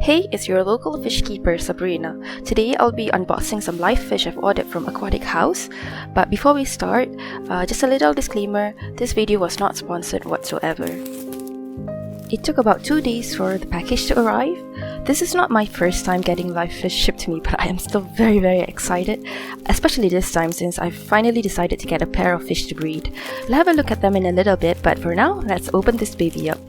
Hey, it's your local fish keeper Sabrina. Today I'll be unboxing some live fish I've ordered from Aquatic Haus. But before we start, just a little disclaimer, this video was not sponsored whatsoever. It took about 2 days for the package to arrive. This is not my first time getting live fish shipped to me, but I am still very excited, especially this time since I've finally decided to get a pair of fish to breed. We'll have a look at them in a little bit, but for now, let's open this baby up.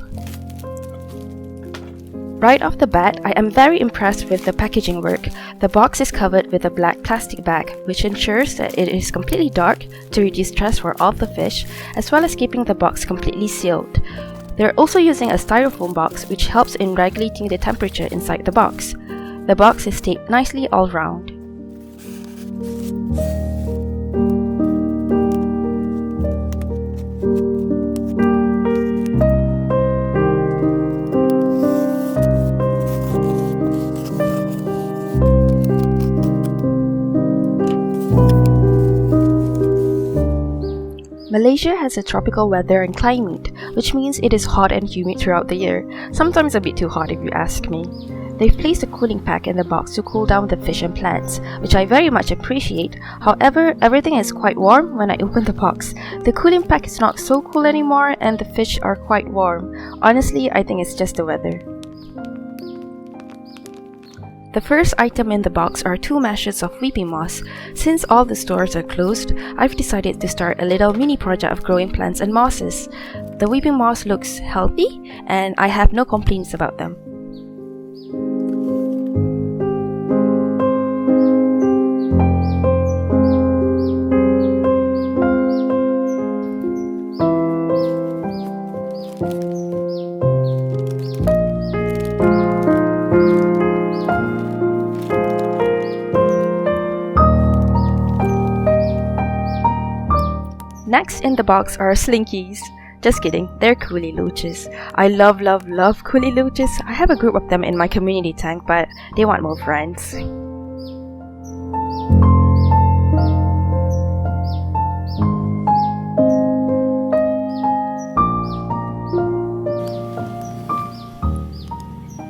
Right off the bat, I am very impressed with the packaging work. The box is covered with a black plastic bag, which ensures that it is completely dark to reduce stress for all the fish, as well as keeping the box completely sealed. They're also using a styrofoam box, which helps in regulating the temperature inside the box. The box is taped nicely all round. Malaysia has a tropical weather and climate, which means it is hot and humid throughout the year, sometimes a bit too hot if you ask me. They've placed a cooling pack in the box to cool down the fish and plants, which I very much appreciate. However, everything is quite warm when I open the box. The cooling pack is not so cool anymore and the fish are quite warm. Honestly, I think it's just the weather. The first item in the box are 2 meshes of weeping moss. Since all the stores are closed, I've decided to start a little mini project of growing plants and mosses. The weeping moss looks healthy and I have no complaints about them. Next in the box are slinkies. Just kidding, they're coolie loaches. I love coolie loaches. I have a group of them in my community tank, but they want more friends.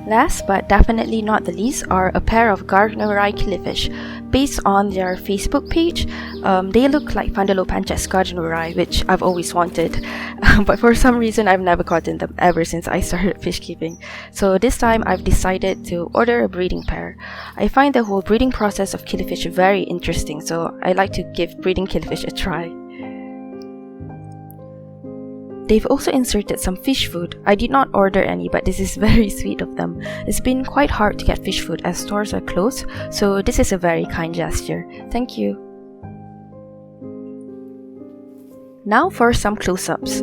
Last but definitely not the least are a pair of Gardnerai killifish. Based on their Facebook page, they look like Pandelopanchax Gardnerai, which I've always wanted. But for some reason, I've never gotten them ever since I started fish keeping. So this time, I've decided to order a breeding pair. I find the whole breeding process of killifish very interesting, so I like to give breeding killifish a try. They've also inserted some fish food. I did not order any, but this is very sweet of them. It's been quite hard to get fish food as stores are closed, so this is a very kind gesture. Thank you. Now for some close-ups.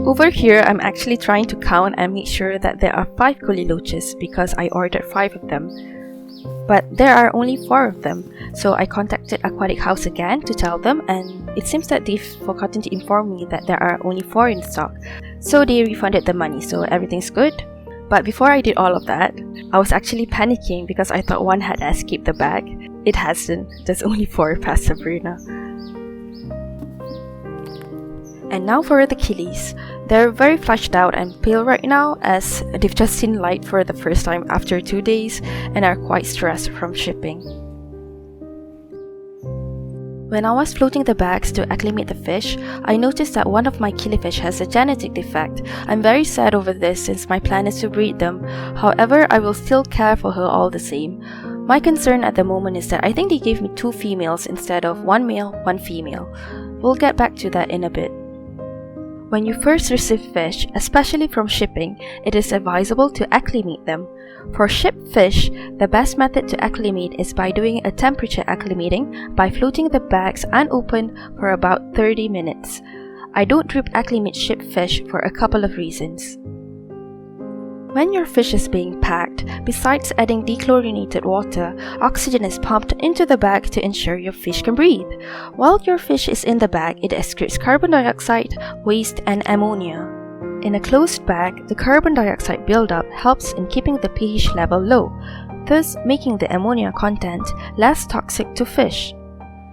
Over here, I'm actually trying to count and make sure that there are 5 coolie loaches because I ordered 5 of them. But there are only 4 of them, so I contacted Aquatic Haus again to tell them, and it seems that they've forgotten to inform me that there are only 4 in stock. So they refunded the money, so everything's good. But before I did all of that, I was actually panicking because I thought one had escaped the bag. It hasn't, there's only 4 past Sabrina. And now for the killies. They're very flushed out and pale right now as they've just seen light for the first time after 2 days and are quite stressed from shipping. When I was floating the bags to acclimate the fish, I noticed that one of my killifish has a genetic defect. I'm very sad over this since my plan is to breed them. However, I will still care for her all the same. My concern at the moment is that I think they gave me 2 females instead of 1 male, 1 female. We'll get back to that in a bit. When you first receive fish, especially from shipping, it is advisable to acclimate them. For shipped fish, the best method to acclimate is by doing a temperature acclimating by floating the bags unopened for about 30 minutes. I don't drip acclimate shipped fish for a couple of reasons. When your fish is being packed, besides adding dechlorinated water, oxygen is pumped into the bag to ensure your fish can breathe. While your fish is in the bag, it excretes carbon dioxide, waste, and ammonia. In a closed bag, the carbon dioxide buildup helps in keeping the pH level low, thus making the ammonia content less toxic to fish.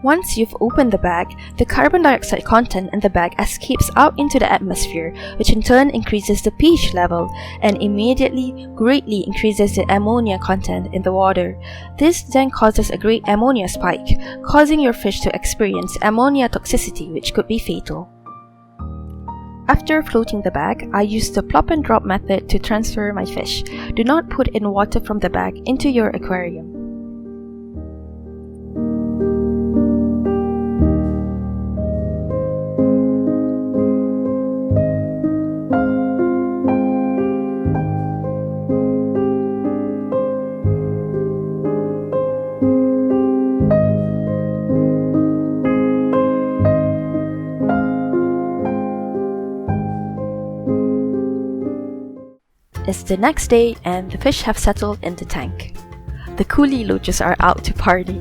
Once you've opened the bag, the carbon dioxide content in the bag escapes out into the atmosphere, which in turn increases the pH level and immediately greatly increases the ammonia content in the water. This then causes a great ammonia spike, causing your fish to experience ammonia toxicity, which could be fatal. After floating the bag, I use the plop and drop method to transfer my fish. Do not put in water from the bag into your aquarium. It's the next day and the fish have settled in the tank. The coolie loaches are out to party.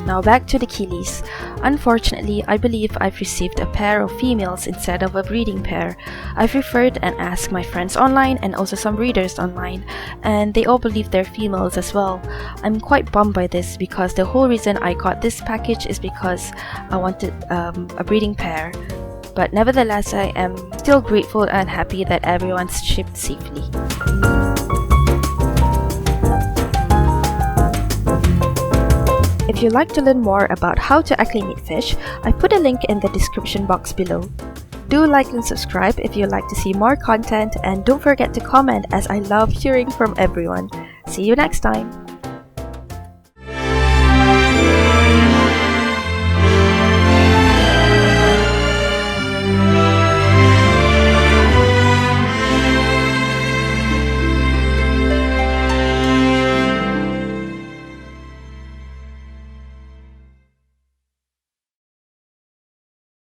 Now back to the killies. Unfortunately, I believe I've received a pair of females instead of a breeding pair. I've referred and asked my friends online and also some breeders online, and they all believe they're females as well. I'm quite bummed by this because the whole reason I got this package is because I wanted a breeding pair. But nevertheless, I am still grateful and happy that everyone's shipped safely. If you'd like to learn more about how to acclimate fish, I put a link in the description box below. Do like and subscribe if you'd like to see more content, and don't forget to comment as I love hearing from everyone. See you next time!